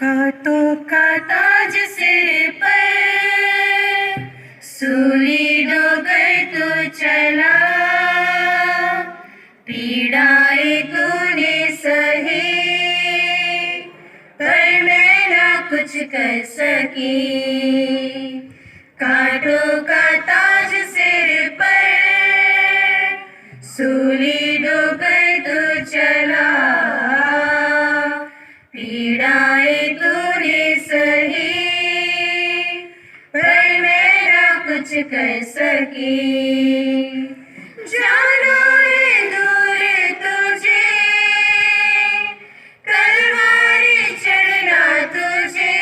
कांटों का ताज सिर पर, सूली डोकर तू चला, पीड़ाएं तूने सही, पर मैं ना कुछ कर सकी। कांटों का ताज सिर पर, सूली डोकर तू चला, पीड़ाएं तूने सही, पर मैं ना कुछ कर सकी। जाना है दूर तुझे, तलवारें चढ़ना तुझे,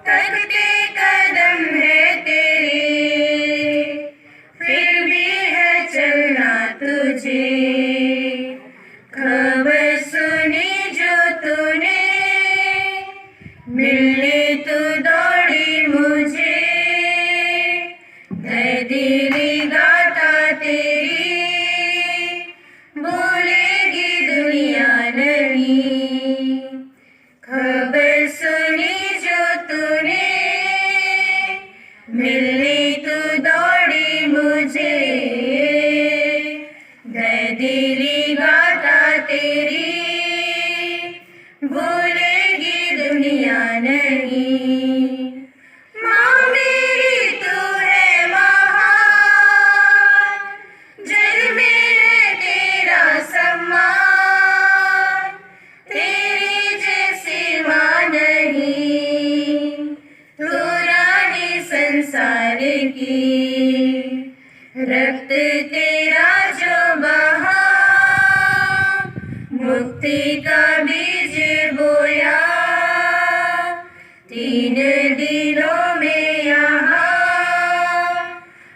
थकते कदम है तेरे, फिर भी है चलना तुझे। खबर सुनी जो तूने, मिलने तू दौड़ी मुझे, दिली गाथा तेरी, भूलेगी दुनिया नहीं। खबर सुनी जो तूने, मिलने तू दौड़ी मुझे, दिली गाथा तेरी, भूलेगी दुनिया नहीं। माँ मेरी तू है महान, जग में है तेरा सम्मान, तेरी जैसी माँ नहीं, तू रानी संसार की। रक्त तेरा जो बहा, मुक्ति का बीज बोया, तीन दिनों में यहाँ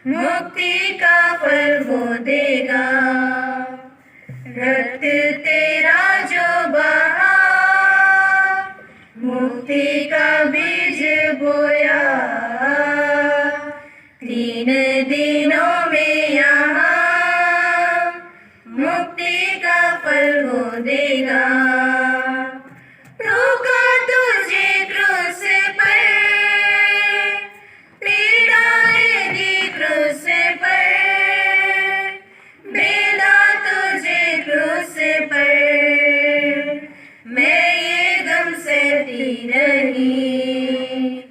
मुक्ति का फल वो देगा। रक्त तेरा जो बहा, मुक्ति का बीज बोया, तीन दिनों में यहाँ मुक्ति का फल वो देगा। रोका तुझे क्रूस पर, पीड़ाएं दी क्रूस पर, बेदा तुझे क्रूस पर, मैं ये गम सहती रही।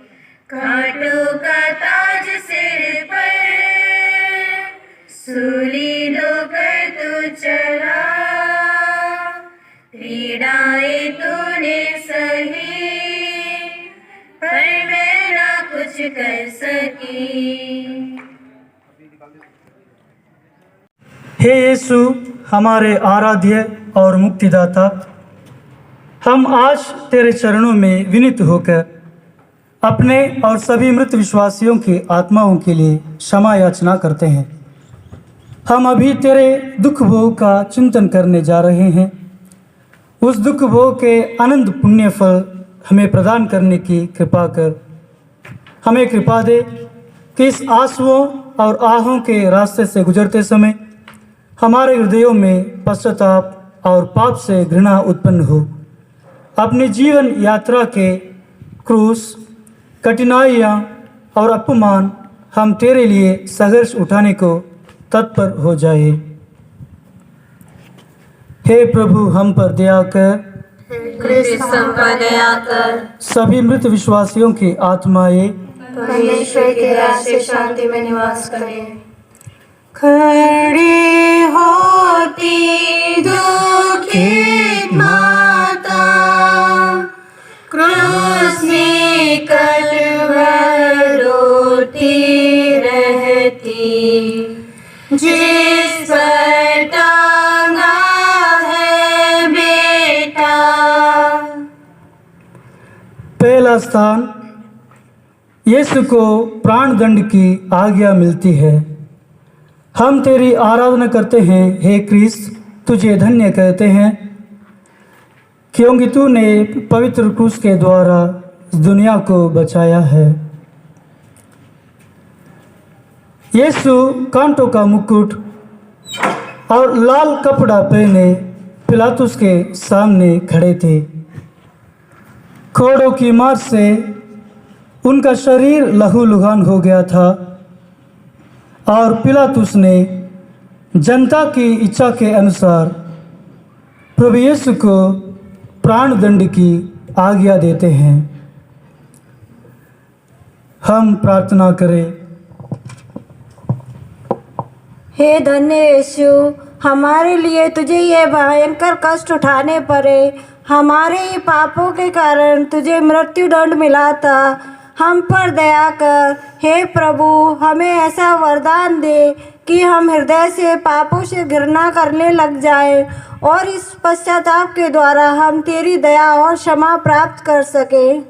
कांटों का ताज सिर पर, सूली डोकर तू चला, पीड़ाएं तूने सही, पर मैं ना कुछ कर सकी। हे यीशु हमारे आराध्य और मुक्तिदाता, हम आज तेरे चरणों में विनीत होकर अपने और सभी मृत विश्वासियों की आत्माओं के लिए क्षमा याचना करते हैं। हम अभी तेरे दुख भोग का चिंतन करने जा रहे हैं। उस दुख भोग के अनंत पुण्य फल हमें प्रदान करने की कृपा कर। हमें कृपा दे कि इस आंसुओं और आहों के रास्ते से गुजरते समय हमारे हृदयों में पश्चाताप और पाप से घृणा उत्पन्न हो। अपनी जीवन यात्रा के क्रूस, कठिनाइयाँ और अपमान हम तेरे लिए संघर्ष उठाने को तत्पर हो जाए। हे प्रभु हम पर दया कर, क्रिस्त हम पर दया कर। सभी मृत विश्वासियों की आत्माएं परमेश्वर के राज्य शांति में निवास करें। खड़ी होती दुखित माता, क्रूस में कटवर रोती रहती, जिस पर टांगा है बेटा। पहला स्थान, यीशु को प्राणदंड की आज्ञा मिलती है। हम तेरी आराधना करते हैं हे क्रिस्त, तुझे धन्य कहते हैं क्योंकि तूने पवित्र क्रूस के द्वारा इस दुनिया को बचाया है। यीशु कांटों का मुकुट और लाल कपड़ा पहने पिलातुस के सामने खड़े थे। कोड़ों की मार से उनका शरीर लहूलुहान हो गया था और पिलातुस ने जनता की इच्छा के अनुसार प्रभु यीशु को प्राणदंड की आज्ञा देते हैं। हम प्रार्थना करें। हे धन्य यीशु, हमारे लिए तुझे यह भयंकर कष्ट उठाने पड़े। हमारे ही पापों के कारण तुझे मृत्यु दंड मिला था। हम पर दया कर। हे प्रभु, हमें ऐसा वरदान दे कि हम हृदय से पापों से घृणा करने लग जाए और इस पश्चाताप के द्वारा हम तेरी दया और क्षमा प्राप्त कर सकें।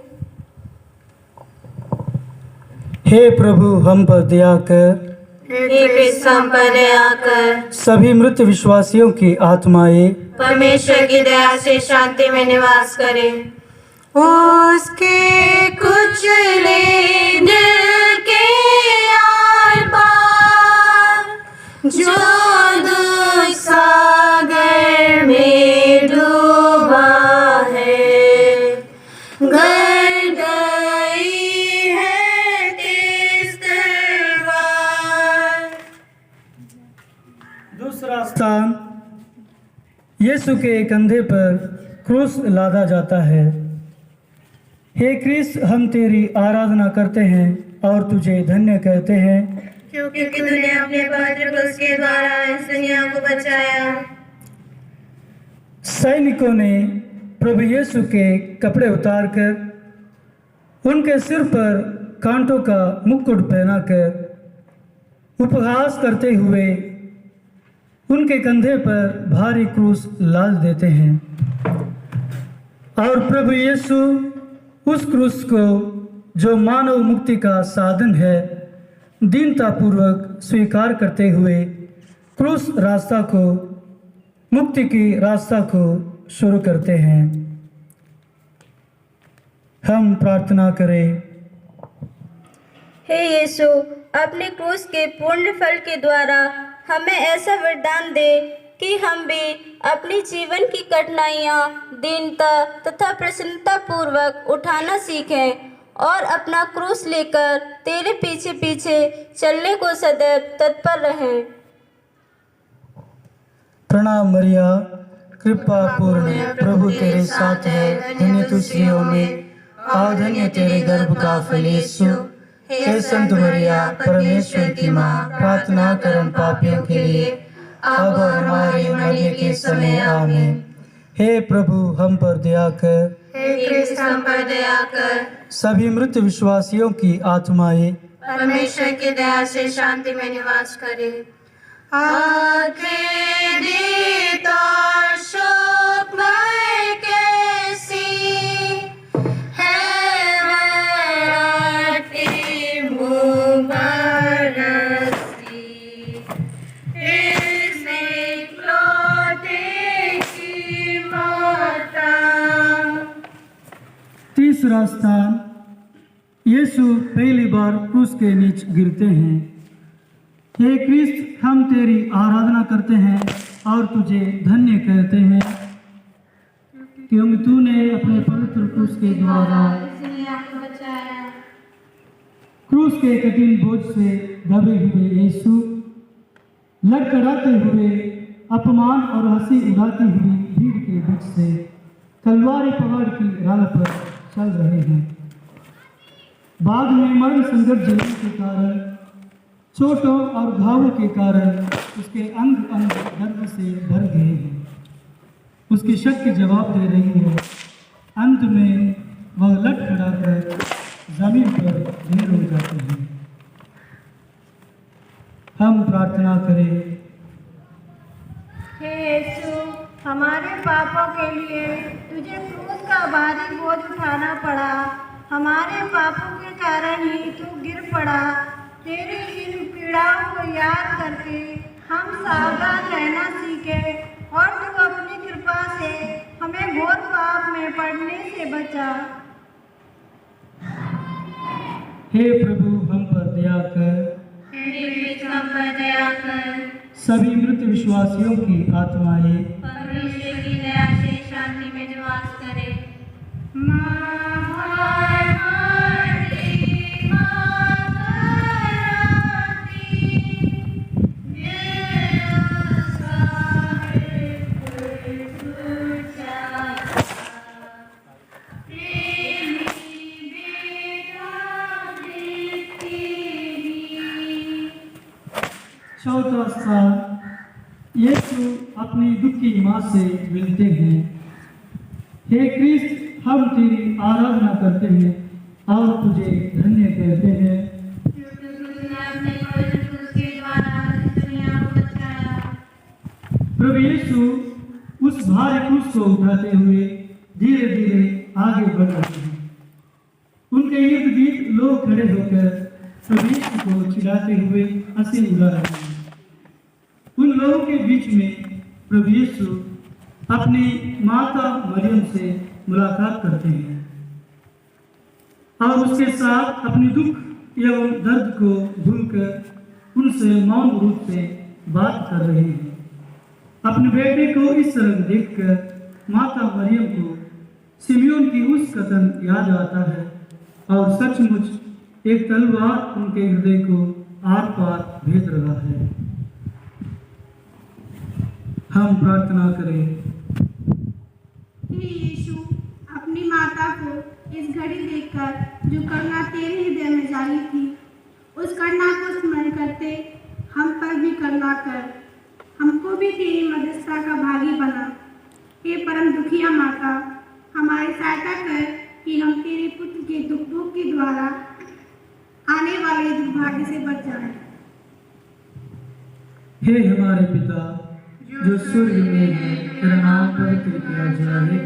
हे प्रभु, हम पर दया कर। हे कृष्ण हम पर दया कर। सभी मृत विश्वासियों की आत्माएं परमेश्वर की दया से शांति में निवास करे। उसके कुचले दिल के आर पार जो दुख सागर में डूबा है, घर गई है तेज तलवार। दूसरा स्थान, यीशु के कंधे पर क्रूस लादा जाता है। हे क्रिस्त, हम तेरी आराधना करते हैं और तुझे धन्य कहते हैं, क्योंकि तूने अपने पवित्र क्रूस के द्वारा इस दुनिया को बचाया। सैनिकों ने प्रभु यीशु के कपड़े उतारकर उनके सिर पर कांटों का मुकुट पहनाकर उपहास करते हुए उनके कंधे पर भारी क्रूस लाद देते हैं और प्रभु यीशु उस क्रूस को, जो मानव मुक्ति का साधन है, दीनतापूर्वक स्वीकार करते हुए क्रूस रास्ता को, मुक्ति की रास्ता को शुरू करते हैं। हम प्रार्थना करें। हे यीशु, अपने क्रूस के पूर्ण फल के द्वारा हमें ऐसा वरदान दे कि हम भी अपने जीवन की कठिनाइयाँ दीनता तथा प्रसन्नता पूर्वक उठाना सीखें और अपना क्रूस लेकर तेरे पीछे पीछे चलने को सदैव तत्पर रहें। प्रणाम मरिया, कृपा पूर्ण, प्रभु तेरे साथ है। धन्य तू स्त्रियों में और धन्य तेरे गर्भ का फल यीशु। हे संत मरिया, परमेश्वर की माँ, प्रार्थना कर हम पापियों के लिए, अब और हमारे मरने के समय आमीन। हे प्रभु, हम पर दया कर। हे कृष्ण हम पर दया कर। सभी मृत विश्वासियों की आत्माएं परमेश्वर की दया से शांति में निवास करे। आंखें दीत और शोकमय कैसी है रातें मुबारक सी, इसने इकलौते की माता। तीसरा स्थान, यीशु पहली बार क्रूस के नीचे गिरते हैं। हे क्रिस्त, हम तेरी आराधना करते हैं और तुझे धन्य कहते हैं, क्योंकि तूने अपने पवित्र क्रूस के द्वारा क्रूस के कठिन बोझ से दबे हुए यीशु, लड़खड़ाते हुए, अपमान और हंसी उड़ाती हुई भीड़ के बीच से कलवारी पहाड़ की राह पर चल रहे हैं। बाद में मरण संकट झेलने के कारण, चोटों और घावों के कारण उसके अंग अंग दर्द से भर गए हैं। उसकी शक्ति जवाब दे रही है। अंत में वह लटखड़ाकर जमीन पर ढेर हो जाते हैं। हम प्रार्थना करें। हे यीशु, हमारे पापों के लिए तुझे क्रूस का भारी बोझ उठाना पड़ा। हमारे पापों के कारण ही तू गिर पड़ा। तेरी इन पीड़ाओं को याद करके हम सावधान रहना सीखे और तू अपनी कृपा से हमें घोर पाप में पड़ने से बचा। हे प्रभु, हम पर दया कर। हे कृष्ण हम पर दया कर। सभी मृत विश्वासियों की आत्माएं परमेश्वर की दया से शांति में निवास करे। माँ चौथा स्थान यीशु अपनी दुखी माँ से मिलते हैं। हे क्रिस्त, हम तेरी आराधना करते हैं और तुझे धन्य कहते हैं, क्योंकि तूने अपने पवित्र क्रूस के द्वारा इस दुनिया को बचाया। प्रभु यीशु उस भारी क्रूस को उठाते हुए धीरे धीरे आगे बढ़ रहे हैं। उनके इर्द गिर्द लोग खड़े होकर प्रभु यीशु को चिढ़ाते हुए हंसी उड़ा रहे हैं। उन लोगों के बीच में प्रभु यीशु अपनी माता मरियम से मुलाकात करते हैं और उसके साथ अपनी दुख एवं दर्द को भूलकर उनसे मौन रूप से बात कर रहे हैं। अपने बेटे को इस तरह देखकर माता मरियम को सिमियोन की उस कथन याद आता है और सचमुच एक तलवार उनके हृदय को आर पार भेद रहा है। हम प्रार्थना करें। हे यीशु, अपनी माता को इस घड़ी देखकर जो करुणा तेरे हृदय में जागी थी, उस करुणा को स्मरण करते हम पर भी करुणा कर, हमको भी तेरी मध्यस्थता का भागी बना। हे परम दुखिया माता, हमारी सहायता कर कि हम तेरे पुत्र के दुख के द्वारा आने वाले दुर्भाग्य से बच जाएं। हे हमारे पिता जो स्वर्ग में है, तेरा नाम पवित्र किया जाए,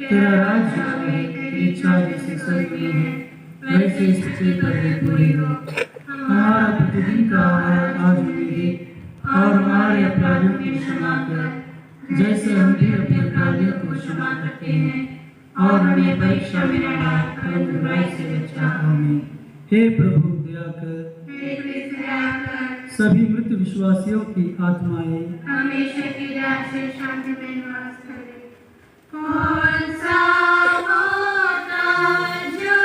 तेरा राज्य आए, तेरी इच्छा जैसे स्वर्ग में है वैसे इस पृथ्वी पर भी पूरी हो। हमारा प्रतिदिन का आहार आज हमें दे और हमारे अपराधों की क्षमा कर, जैसे हम भी अपने अपराधियों को क्षमा करते हैं, और हमें परीक्षा में न डाल परंतु बुराई से बचा। आमीन। हे प्रभु दया कर, सभी मृत विश्वासियों की आत्माएं हमेशा की दया से शांति में निवास करे। कौन सा होता जो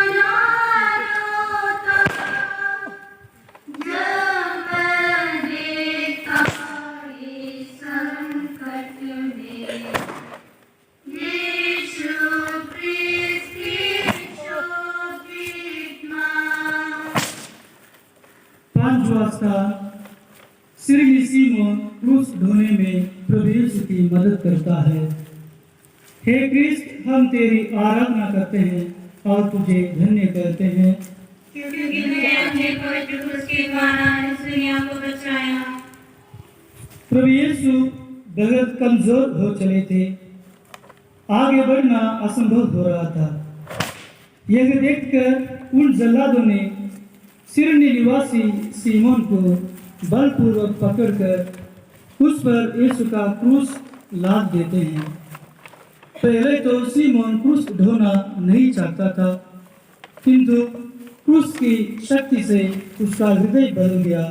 ना रोता, जब मैं देखता इस संकट में यीशु क्रिस्त की शोभित नाम। पांचवा स्थान सिरनी सीमोन क्रूस ढोने में प्रभु यीशु की मदद करता है। हे क्रिस्त, हम तेरी आराधना करते हैं और तुझे धन्य कहते हैं, क्योंकि तूने अपने पवित्र क्रूस के द्वारा इस दुनिया को बचाया। प्रभु यीशु बेहद कमजोर हो चले थे, आगे बढ़ना असंभव हो रहा था। यह देखकर उन जल्लादों ने सिरनी निवासी सीमोन को बलपूर्वक पकड़कर उस पर यीशु का क्रूस लाद देते हैं। पहले तो सीमोन क्रूस ढोना नहीं चाहता था, किंतु क्रूस की शक्ति से उसका हृदय बदल गया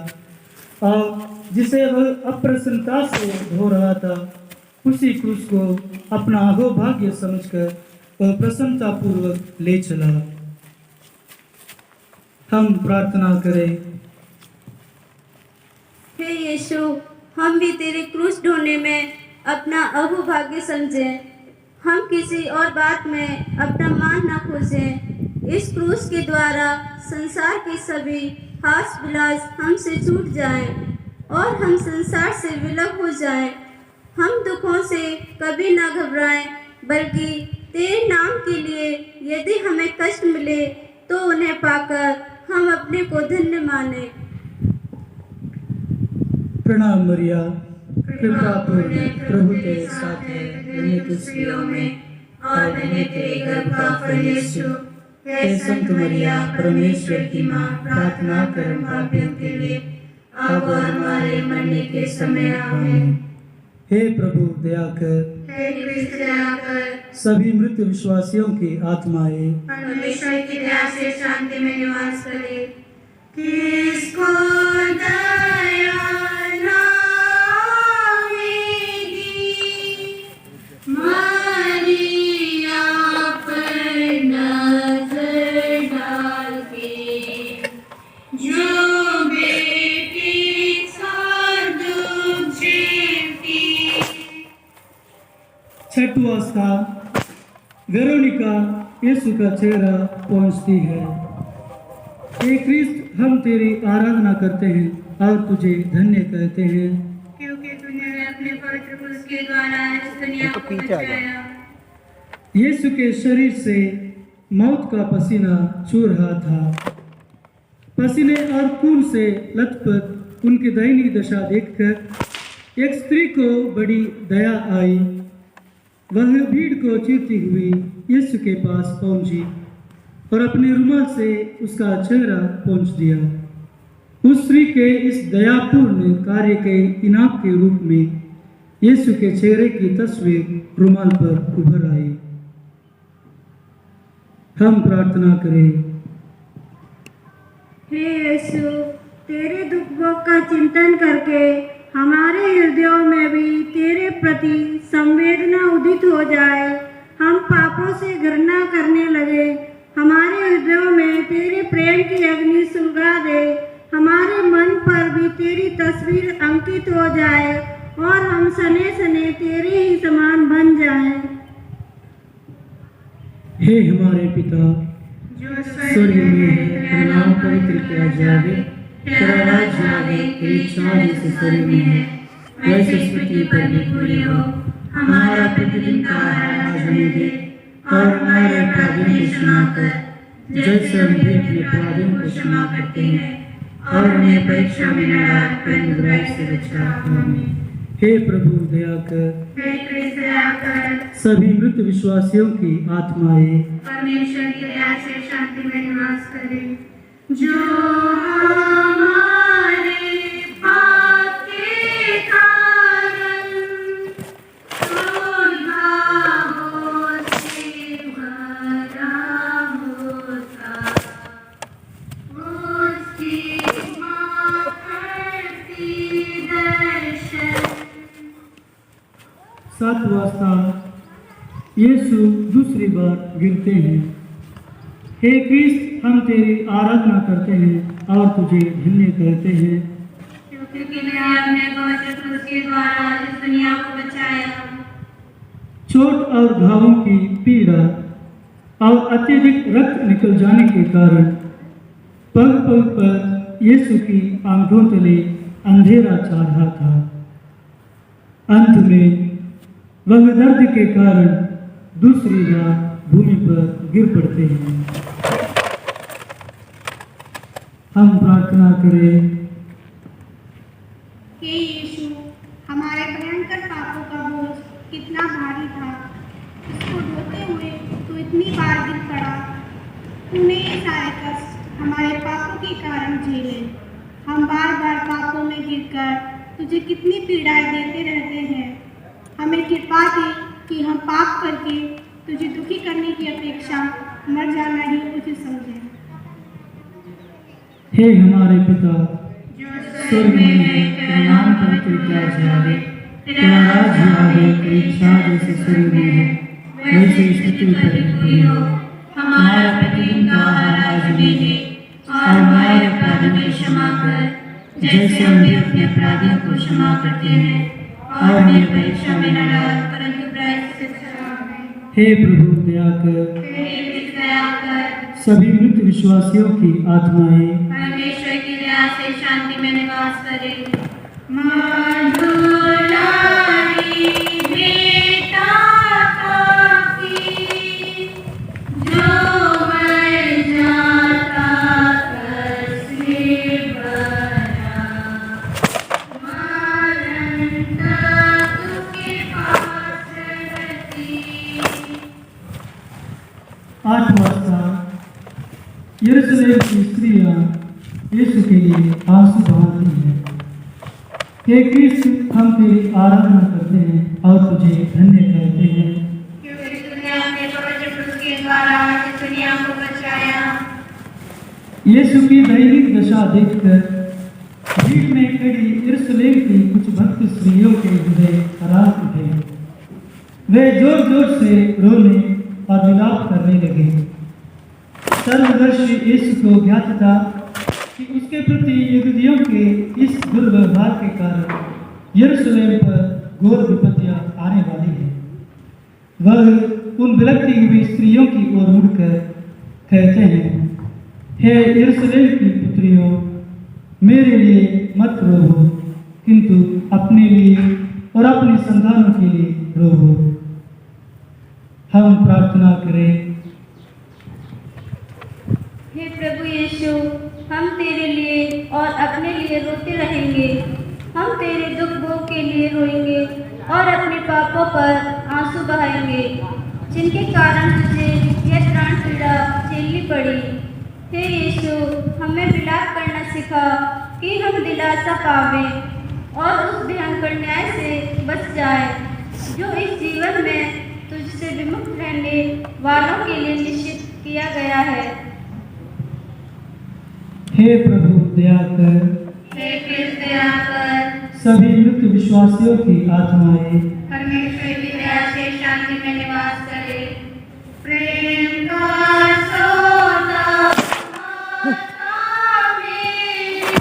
और जिसे वह अप्रसन्नता से ढो रहा था, उसी क्रूस को अपना अहोभाग्य समझकर वह प्रसन्नता पूर्वक ले चला। हम प्रार्थना करें। हे यीशु, हम भी तेरे क्रूस ढोने में अपना अहोभाग्य समझें। हम किसी और बात में अपना मान न खोजें। इस क्रूस के द्वारा संसार के सभी हास विलास हमसे छूट जाएं और हम संसार से विलग हो जाएं। हम दुखों से कभी न घबराएं, बल्कि तेरे नाम के लिए यदि हमें कष्ट मिले तो उन्हें पाकर हम अपने को धन्य माने। प्रणाम मरिया, कृपा पूर्ण, प्रभु तेरे साथ है, धन्य तू स्त्रियों में और धन्य तेरे गर्भ का फल यीशु। हे संत मरिया, परमेश्वर की माँ, प्रार्थना कर हम पापियों के लिए अब और हमारे मरने के समय आमीन। हे प्रभु दया कर, हे क्रिस्त दया कर, सभी मृत विश्वासियों की आत्माएं परमेश्वर की दया से शांति में निवास करे। किसको दया ना मिली, मरिया पर नजर डाल के, जो बेटी सा दुख झेलती। छठवां स्थान वेरोनिका यीशु का चेहरा पहुंचती है। हे क्रिस्त, हम तेरी आराधना करते हैं और तुझे धन्य कहते हैं, क्योंकि तूने अपने पवित्र क्रूस के द्वारा इस दुनिया को बचाया। यीशु के शरीर से मौत का पसीना छू रहा था। पसीने और खून से लथपथ उनकी दयनीय दशा देखकर एक स्त्री को बड़ी दया आई। वह भीड़ को चीरती हुई यीशु के पास पहुंची और अपने रुमाल से उसका चेहरा पोंछ दिया। उस स्त्री के इस दयापूर्ण कार्य के इनाम के रूप में यीशु के चेहरे की तस्वीर रुमाल पर उभर आई। हम प्रार्थना करें। हे यीशु, तेरे दुखों का चिंतन करके हमारे हृदयों में भी तेरे प्रति संवेदना उदित हो जाए। हम पापों से घृणा करने लगे। हमारे हृदयों में तेरे प्रेम की अग्नि सुलगा दे। हमारे मन पर भी तेरी तस्वीर अंकित हो जाए और हम सने सने तेरे ही समान बन जाएं। हे हमारे पिता जो स्वर्ग में है, तेरा नाम पवित्र किया जाए, तेरा राज्य आवे, तेरी इच्छा जैसे स्वर्ग में है वैसे पृथ्वी पर भी पूरी हो। हमारा प्रतिदिन का आहार आज हमें दे और हमारे अपराधों को क्षमा कर जैसे हम भी अपने अपराधों को क्षमा करते हैं, और हमें परीक्षा में न डाल परंतु बुराई से बचा। आमीन। हे प्रभु दया कर, हे कृष्ण दया कर। सभी मृत विश्वासियों की आत्माएं परमेश्वर की दया से शांति में निवास करें। जो हमारे पाप के कारण क्रोध भावों से भरा होता, उसकी माँ करती दर्शन। सातवां स्थान, यीशु दूसरी बार गिरते हैं। हे क्रिस्त, हम तेरी आराधना करते हैं और तुझे धन्य कहते हैं, क्योंकि तूने अपने पवित्र क्रूस के द्वारा इस दुनिया को बचाया। चोट और घावों की पीड़ा और अत्यधिक रक्त निकल जाने के कारण पग पग पर यीशु की आंखों तले अंधेरा छा रहा था। अंत में वह दर्द के कारण दूसरी बार भूमि पर गिर पड़ते हैं। हम प्रार्थना करें। हे यीशु, हमारे भयंकर पापों का बोझ कितना भारी था। इसको ढोते हुए तू इतनी बार गिर पड़ा। तूने ये सारे कष्ट हमारे पापों के कारण झेले। हम बार बार पापों में गिरकर तुझे कितनी पीड़ाएं देते रहते हैं। हमें कृपा दे कि हम पाप करके तुझे दुखी करने की अपेक्षा मर जाना ही उचित समझें। हे हमारे पिता जो स्वर्ग में है, तेरा नाम पवित्र किया जाए, तेरा राज्य आवे, तेरी इच्छा जैसे स्वर्ग में है वैसे इस पृथ्वी पर भी पूरी हो। हमारा प्रतिदिन का आहार आज हमें दे और हमारे अपराधों को क्षमा कर जैसे हम भी अपने अपराधियों को क्षमा करते हैं, और हमें परीक्षा में न डाल परंतु बुराई से बचा। हे प्रभु दया कर, हे कृष्ण दया कर। सभी मृत विश्वासियों की आत्माएं परमेश्वर की दया से शांति में निवास करें। मधुरारी बेटा काफी, जो मर जाता कसले बना, मरण तक उसके पास रहती। आठवां स्थान, यरूशलेम की स्त्रियां यीशु के लिए आंसू बहाती हैं। हे कृष्ण, हम तेरी आराधना करते हैं और तुझे धन्य कहते हैं, क्योंकि तूने अपने पवित्र क्रूस के द्वारा इस दुनिया को बचाया। यीशु की दैनिक दशा देखकर भीड़ में खड़ी यरूशलेम की कुछ भक्त स्त्रियों के हृदय हरास उठे। वे जोर जोर से रोने और विलाप करने लगे। सर्वदर्शी यीशु को ज्ञात था कि उसके प्रति यहूदियों के इस दुर्व्यवहार के कारण यरूशलेम पर घोर विपत्तियां आने वाली है। वह उन बिलखती हुई स्त्रियों की ओर मुड़कर कहते हैं, हे यरूशलेम की पुत्रियों, मेरे लिए मत रोहो, किंतु अपने लिए और अपनी संतानों के लिए रोहो। हम प्रार्थना करें। हे प्रभु यीशु, हम तेरे लिए और अपने लिए रोते रहेंगे। हम तेरे दुख भोग के लिए रोएंगे और अपने पापों पर आंसू बहाएंगे, जिनके कारण तुझे यह प्राण पीड़ा झेलनी पड़ी। हे यीशु, हमें विलाप करना सिखा कि हम दिलासा पावें और उस भयंकर न्याय से बच जाए जो इस जीवन में तुझसे विमुक्त रहने वालों के लिए निश्चित किया गया है। हे प्रभु दया कर, हे कृष्ण दया कर, सभी मृत विश्वासियों की आत्माएं परमेश्वर की दया से शांति में निवास करे। प्रेम का सोता माता मेरी,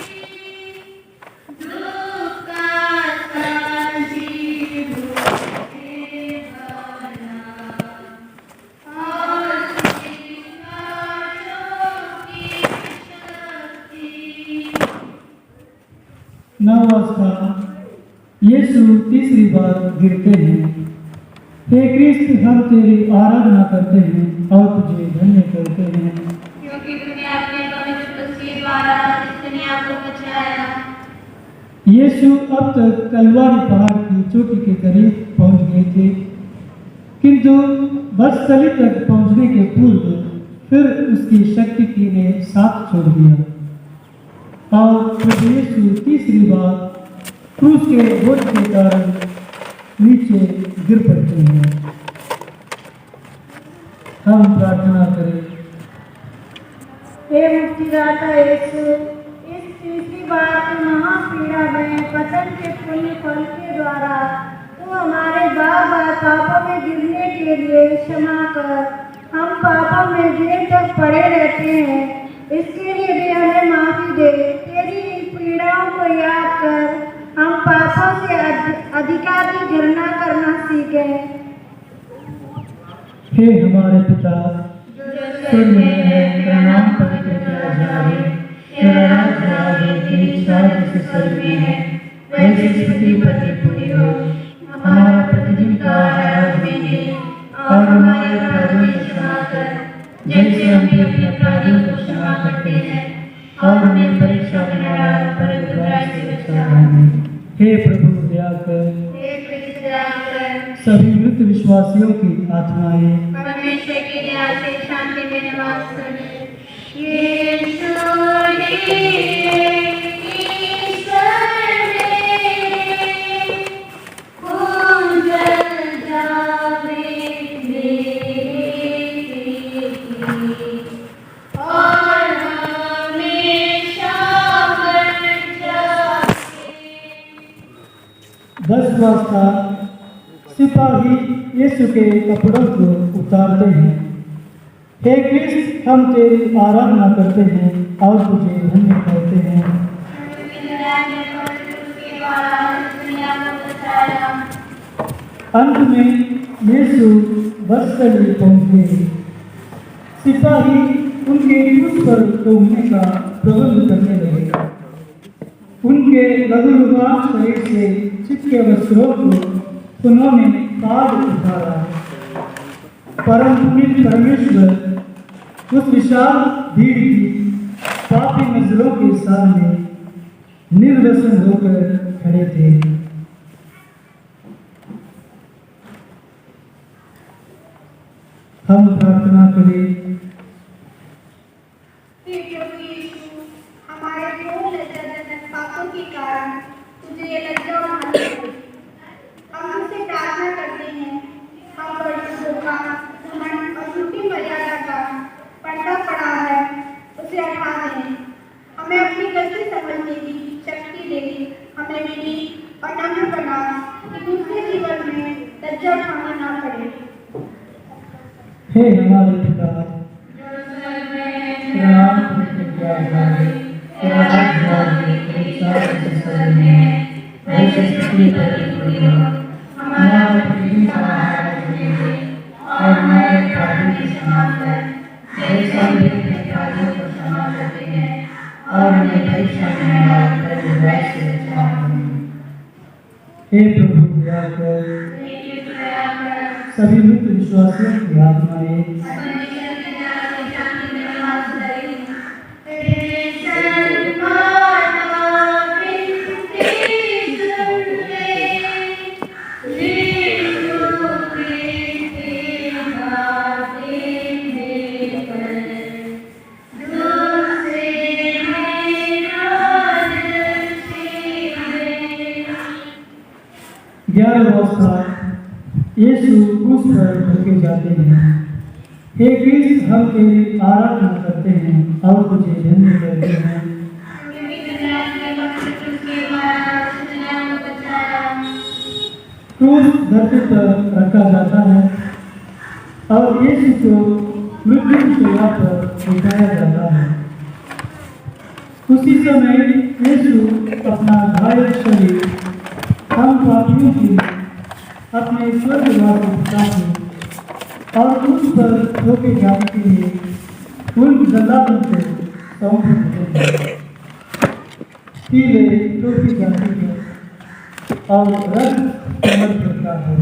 दुख का संजीव है बना, और सिंगारों की शक्ति। नवावस्था यीशु तीसरी बार गिरते हैं। हे कृष्ण, हम तेरी आराधना करते हैं और तुझे धन्य करते हैं, क्योंकि तूने अपने पवित्र पुत्र द्वारा इस दुनिया को बचाया। यीशु अब तक कलवारी पहाड़ की चोटी के करीब पहुंच गए थे, किंतु बसतली तक पहुंचने के पूर्व फिर उसकी शक्ति ने साथ छोड़ दिया और प्रभु यीशु तीसरी बार क्रूस के बोझ के कारण नीचे गिर पड़ते हैं। हम प्रार्थना करें। हे मुक्तिदाता यीशु, इस तीसरी बार की महापीड़ा में पतन के पुण्य फल के द्वारा तू हमारे बार बार पापों में गिरने के लिए क्षमा कर। हम पापों में देर तक पड़े रहते हैं, इसके लिए भी हमें माफी दे। तेरी इन पीड़ाओं को याद कर हम पापों से अधिकाधिक घृणा करना सीखें। हे हमारे पिता स्वर्ग में है, तेरा नाम पवित्र किया जाए, तेरा राज्य आए, तेरी इच्छा जैसे स्वर्ग में है वैसे पृथ्वी पर भी पूरी हो। हमारा प्रतिदिन का आहार आज हमें दे और हमारे अपराधों को क्षमा कर, जैसे हम भी अपने अपराधियों को क्षमा करते हैं, और हमें परीक्षा में न डाल परंतु बुराई से बचा। आमीन। हे प्रभु दया कर, हे कृष्ण दया कर, सभी मृत विश्वासियों की आत्माएं परमेश्वर की दया से शांति में निवास करे। यीशु ईश्वर में पूजल जावे मेरी और हमेशा बन जाए। बसवास्ता सिपाही यीशु के कपड़ों को उतारते हैं। हे कृष्ण, हम तेरी आराधना करते हैं और तुझे धन्य करते हैं। अंत में यीशु बसतली पहुंचे। सिपाही उनके क्रूस पर टूटने का प्रबंध करने लगे। उनके लघुलुहान शरीर से चिपके वस्त्रों को उन्होंने काट उतारा। परम पुनीत परमेश्वर उस विशाल भीड़ की पापी नजरों के सामने निर्व्यसन होकर खड़े थे। हम प्रार्थना करें। हे प्रभु यीशु, हमारे घोर लज्जाजनक पापों के कारण तुझे ये लज्जा उठानी पड़ी। हम तुझसे प्रार्थना करते हैं, हम पर जो धोखा, घमंड और झूठी मर्यादा का पर्दा पड़ा है उसे हटा दें। हमें अपनी गलती समझने की शक्ति दे। हमें विनीत और नम्र बना कि दूसरे जीवन में लज्जा उठाना ना पड़े। हे हमारे पिता, तेरा नाम पवित्र किया जाए, तेरा राज्य आए, तेरी इच्छा जैसे स्वर्ग में है वैसे पृथ्वी पर भी पूरी हो। हमारा प्रतिदिन का आहार आज हमें दे और हमारे अपराधों की क्षमा कर, जैसे हम भी अपने अपराधियों को क्षमा करते हैं, और हमें परीक्षा में न डालकर बुराई से बचा। हे प्रभु दया कर, सभी मृत विश्वासियों की आत्माएं यीशु क्रूस पर ढके जाते हैं। हे क्रिस्त, हम तेरी आराधना करते हैं और तुझे धन्य करते हैं। क्रूस धरती पर रखा जाता है और यीशु को मृत्यु की सेवा पर उठाया जाता है। उसी समय यीशु अपना घायल शरीर हम पापियों की अपने स्वर्गवासी पिता को और उस पर धोखे जाने के लिए उन जल्लादों से सौंप देते हैं। पीले धोखी जाती है और रंग कमर करता है।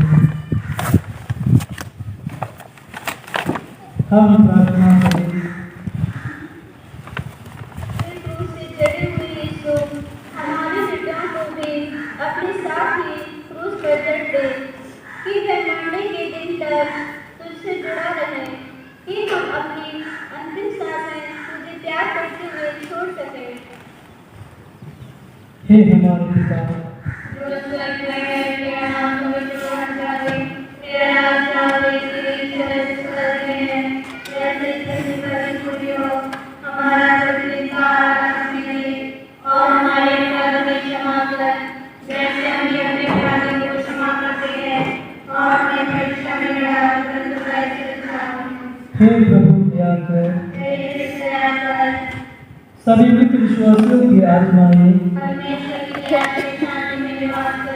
हम प्रार्थना करेंगे। अपने साथ ही क्रूस पर चढ़ दे कि वह मरने के दिन तक तुझसे जुड़ा रहे, कि हम अपनी अंतिम सांसें तुझे प्यार करते हुए छोड़ सकें। हे हमारे पिता, जो स्वर्ग में है, तेरा नाम पवित्र जाए, तेरा राज्य आए, तेरी इच्छा स्वर्ग में है, जैसे पृथ्वी पर भी हो। हमारा प्रतिदिन का आहार हमें दे और हमारे अपराध क्षमा कर, जैसे हम भी अपने अपराधियों को क्षमा करते हैं, और हमें परीक्षा में न डाल परंतु बुराई से बचा। हे प्रभु दया कर, सभी मृत विश्वासियों की आत्माएं परमेश्वर की शांति में निवास करें।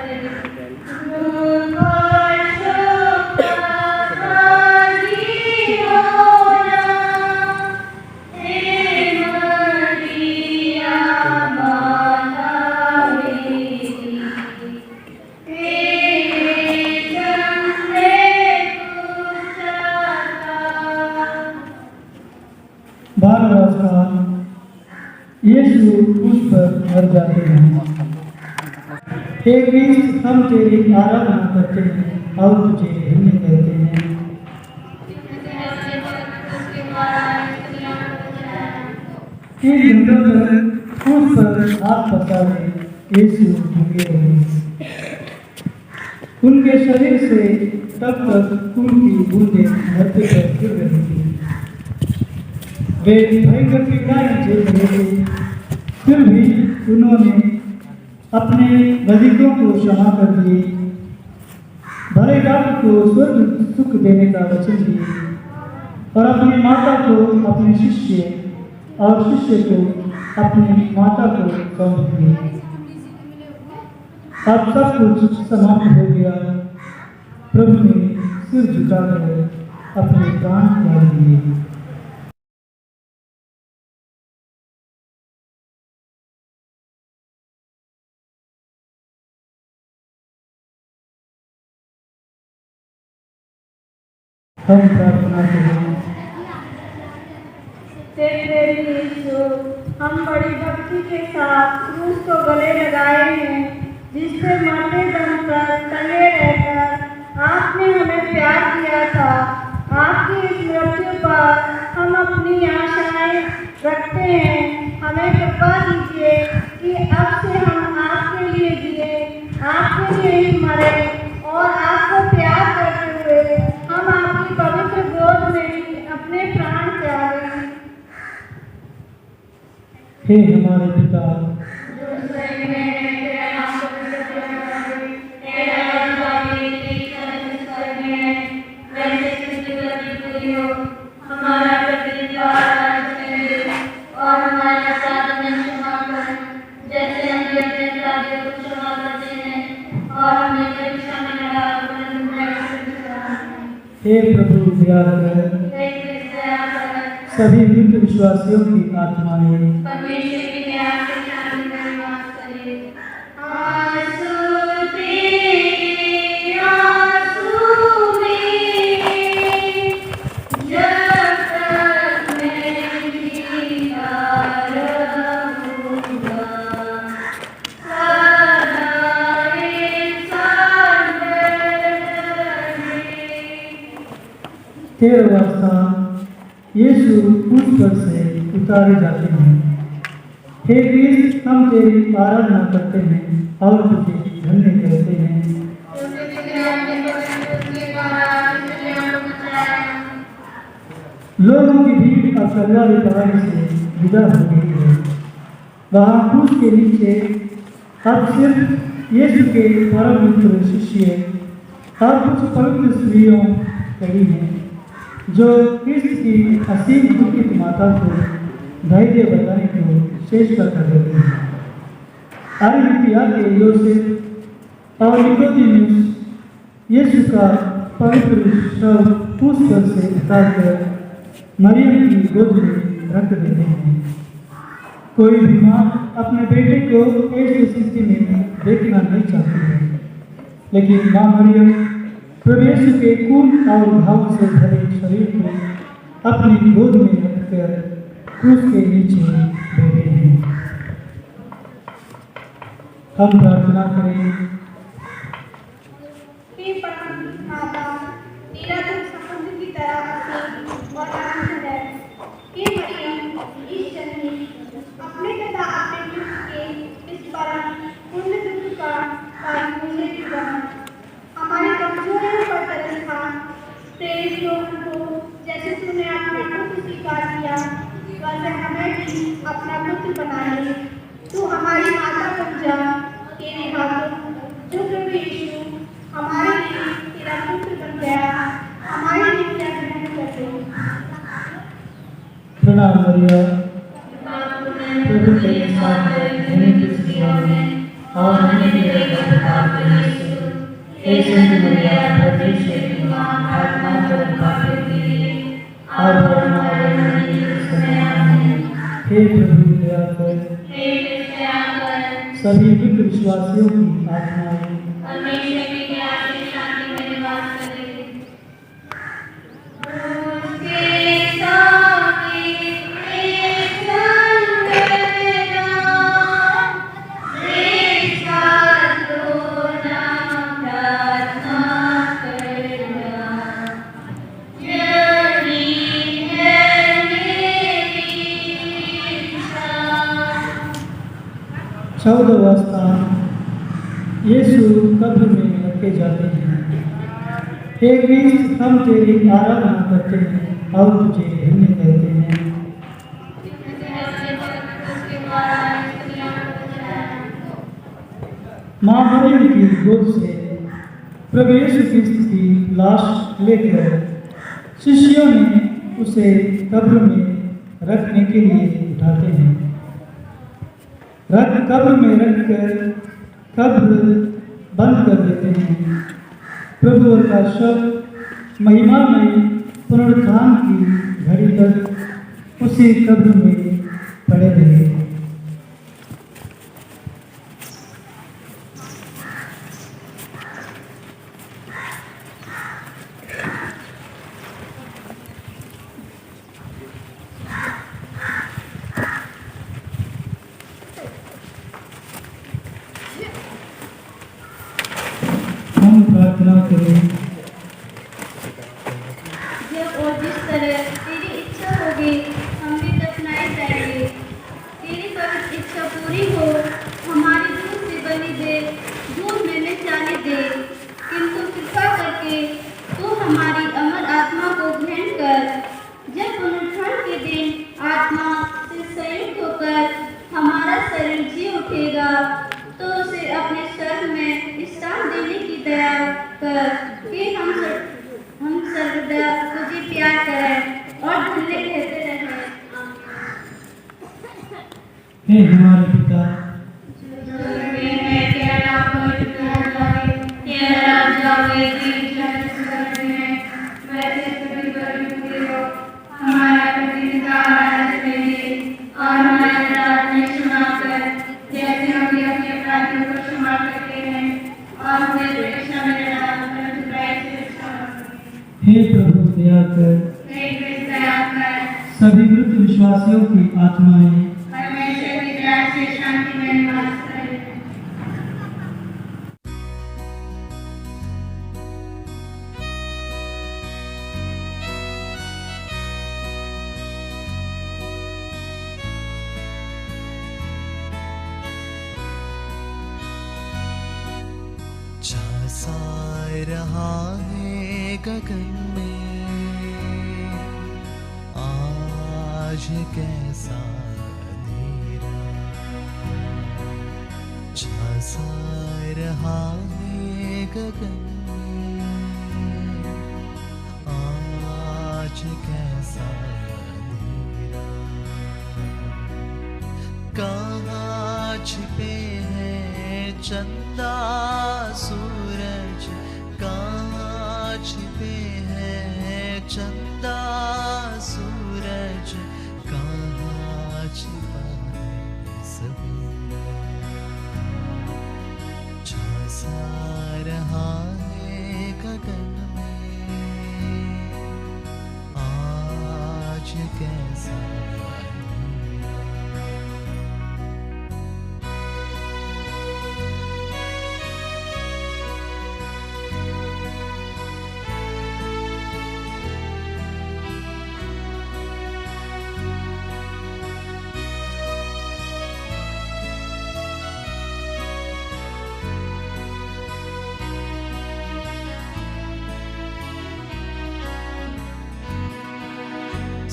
यीशु क्रूस पर मर जाते हैं। हे क्रिस्त, हम तेरी आराधना करते हैं और तुझे धन्य करते हैं। क्रूस पर हाथ पसारे यीशु झुके रहे। उनके शरीर से तब तक खून की बूंदें धरती पर गिर रही थी। वे भयंकर पीड़ाएं झेल रहे थे, फिर भी उन्होंने अपने बंदियों को क्षमा कर दिए, भले डाकू को स्वर्ग सुख देने का वचन दिए और अपनी माता को अपने शिष्य और शिष्य को अपनी माता को सौंप दिए। अब सब कुछ समाप्त हो गया। प्रभु ने सिर झुकाकर अपने प्राण त्याग दिए। हम प्रार्थना करें। हम बड़ी भक्ति के साथ क्रूस को गले लगाए हैं, जिससे मरते दम तक टंगे रहकर आपने हमें प्यार किया था। आपकी इस मृत्यु पर हम अपनी आशाएं रखते हैं। हमें कृपा दीजिए कि अब से हम आपके लिए जिए, आपके लिए ही मरे और आपको प्यार करते हुए हम आपकी पवित्र गोद में ही अपने प्राण त्यागें। हे हमारे पिता, हमारा प्रतिदिन का आहार हमें दे और हमारे अपराध में क्षमा कर, जैसे हम भी अपने अपराधियों को क्षमा करते हैं, और हमें परीक्षा में न डाल परंतु बुराई से बचा। हे प्रभु दया कर, सभी मृत विश्वासियों की आत्माएं परमेश्वर की 13वां स्थान यीशु क्रूस पर से उतारे जाते हैं। हे क्रिस्त, हम तेरी आराधना करते हैं और तुझे धन्य कहते हैं। लोगों की भीड़ अब कलवारी पहाड़ी से विदा हो गई है। वहाँ क्रूस के नीचे अब सिर्फ यीशु के परम मित्र शिष्य और कुछ पवित्र स्त्रियों खड़ी हैं, जो क्रिस्त की असीम दुखित माता को धैर्य बताने को चेष्टा कर रही हैं। अरिमतिया के योसेफ और निकोदेमुस यीशु का पवित्र शव क्रूस पर से उतारकर मरियम की गोद में रख देते हैं। कोई भी माँ अपने बेटे को ऐसी स्थिति में देखना नहीं चाहती है, लेकिन माँ मरियम प्रभु यीशु के खून और घाव से भरे शरीर को अपनी गोद में रखकर क्रूस के नीचे बैठे हैं। हम प्रार्थना करें। हे परम माता, तेरा तो समुद्र की तरह असीम और अनंत है। हे मरियम, इस जन्म अपने तथा अपने दुख के इस परम पुण्य दुख का कारण मुझे भी बना। हमारी कमजोरियों पर तरस खा, प्रेरित लोगों को जैसे तूने अपना पुत्र स्वीकार किया, वैसे हमें भी अपना पुत्र बना ले। तू हमारी माता बन जा। तेरे हाथों जो प्रभु यीशु हमारे लिए तेरा पुत्र बन गया, हमारे लिए क्या ग्रहण कर दे। प्रणाम मरिया, प्रभु तेरे साथ है, धन्य तू स्त्रियों में और धन्य तेरे गर्भ का फल यीशु। हे संत मरिया, परमेश्वर की माँ, प्रार्थना कर पापियों के लिए अब और हमारे मरने के समय आमीन। हे प्रभु दया कर, सभी मृत विश्वासियों की आत्माएं परमेश्वर की आशीष शांति में निवास करे। उसके सामने एक संकट नाम, इसका रोना प्रार्थना करना। यही है मेरी इच्छा। 14वां स्थान यीशु कब्र में रखे जाते हैं। हे क्रिस्त, हम तेरी आराधना करते हैं और तुझे धन्य कहते हैं। माँ मरियम की गोद से प्रभु यीशु क्रिस्त की लाश लेकर शिष्यों ने उसे कब्र में रखने के लिए उठाते हैं। कब्र में रखकर कब्र बंद कर देते हैं। प्रभु का शव महिमामय पुनरुत्थान की घड़ी तक उसी कब्र में पड़े रहे। हम प्रार्थना करें। जब और जिस तरह तेरी इच्छा होगी हम भी दफनाए जाएंगे। तेरी पवित्र इच्छा पूरी हो, हमारी दूध से बनी दे, दूध में न जाने दे, किंतु कृपा करके तू हमारी अमर आत्मा को ग्रहण कर। जब पुनरुत्थान के दिन आत्मा से संयुक्त होकर हमारा शरीर जी उठेगा, तो उसे अपने स्वर्ग में स्थान देने की दया कर कि हम सर्वदा तुझे प्यार करें और धन्य कहते रहें। हे हमारे पिता, हे प्रभु दया कर, सभी मृत विश्वासियों की आत्माएं परमेश्वर की दया से शांति में निवास करे। झांसा रहा है गगन में, आज कैसा अंधेरा। झांसा रहा है गगन में, आज कैसा अंधेरा। कहाँ छिपे हैं चंदा सूरज, कहाँ छिपे हैं चंदा सूरज, कहाँ छिपा है सवेरा। झांसा रहा है गगन में, आज कैसा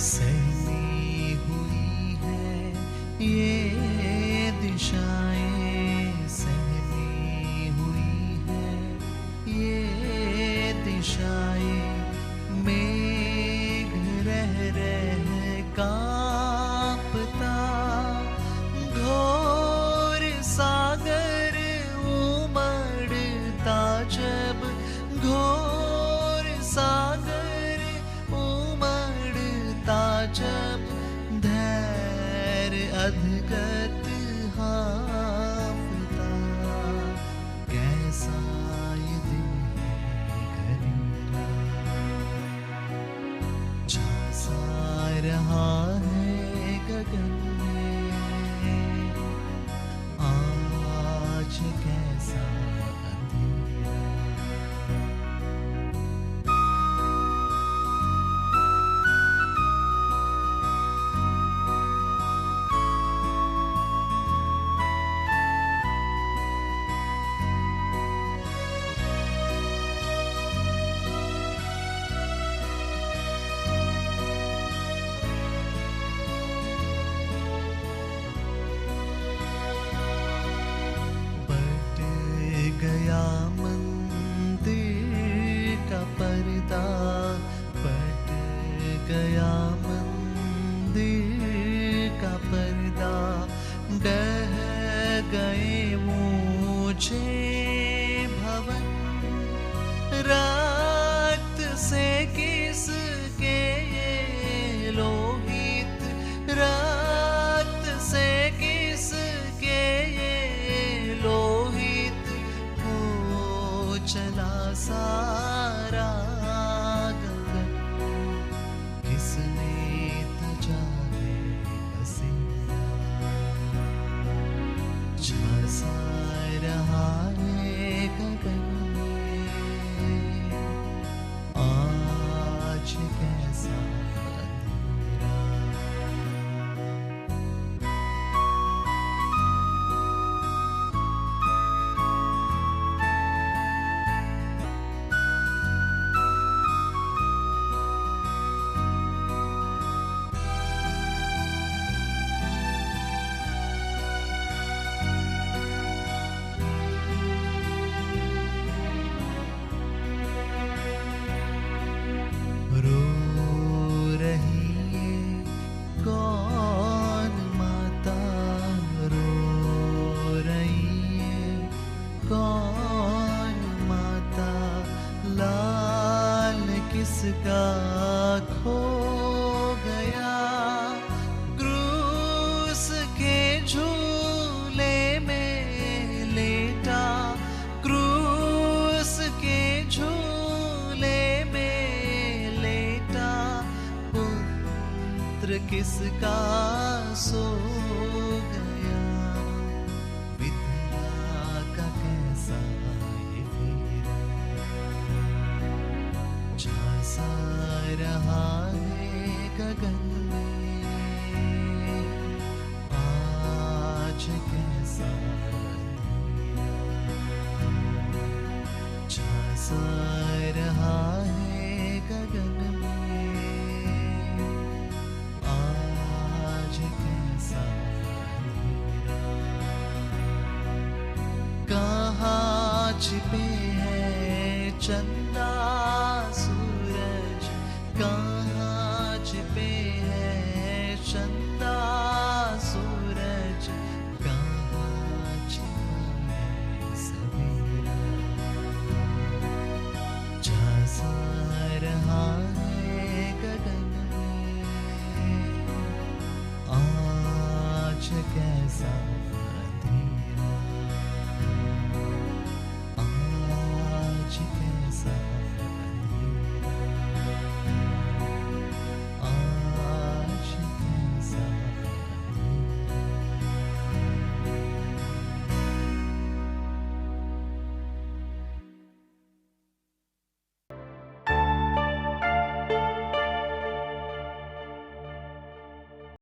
सहमी हुई है ये दिशाएं, सहमी हुई है ये दिशाएं। मेघ रह रह कांपता, घोर सागर उमड़ता जब, घोर सागर जब, धैर्य अधगत हाफता। कैसा ये दिन है घरेरा। झांसा रहा है गगन में, आज कैसा अंधेरा। गया मंदिर का पर्दा, पट गया मंदिर का पर्दा। ढह गए ऊंचे भवन, रात से किसके ये लोहित, रात से किसके ये लोहित। चला सारा गगन, किसने तजा है बसेरा। झांसा रहा है गगन में, आज कैसा अंधेरा। किसका खो गया, क्रूस के झूले में लेटा, क्रूस के झूले में लेटा। पुत्र किसका सो गया, विद्या का कैसा ये फेरा। झांसा रहा है गगन में, आज कैसा अंधेरा। झांसा रहा है गगन में, आज कैसा अंधेरा, कहाँ छिपे हैं चंदा सूरज, कहाँ छिपे हैं चंदा सूरज, कहाँ छिपा है सवेरा, झांसा रहा है गगन में, आज कैसा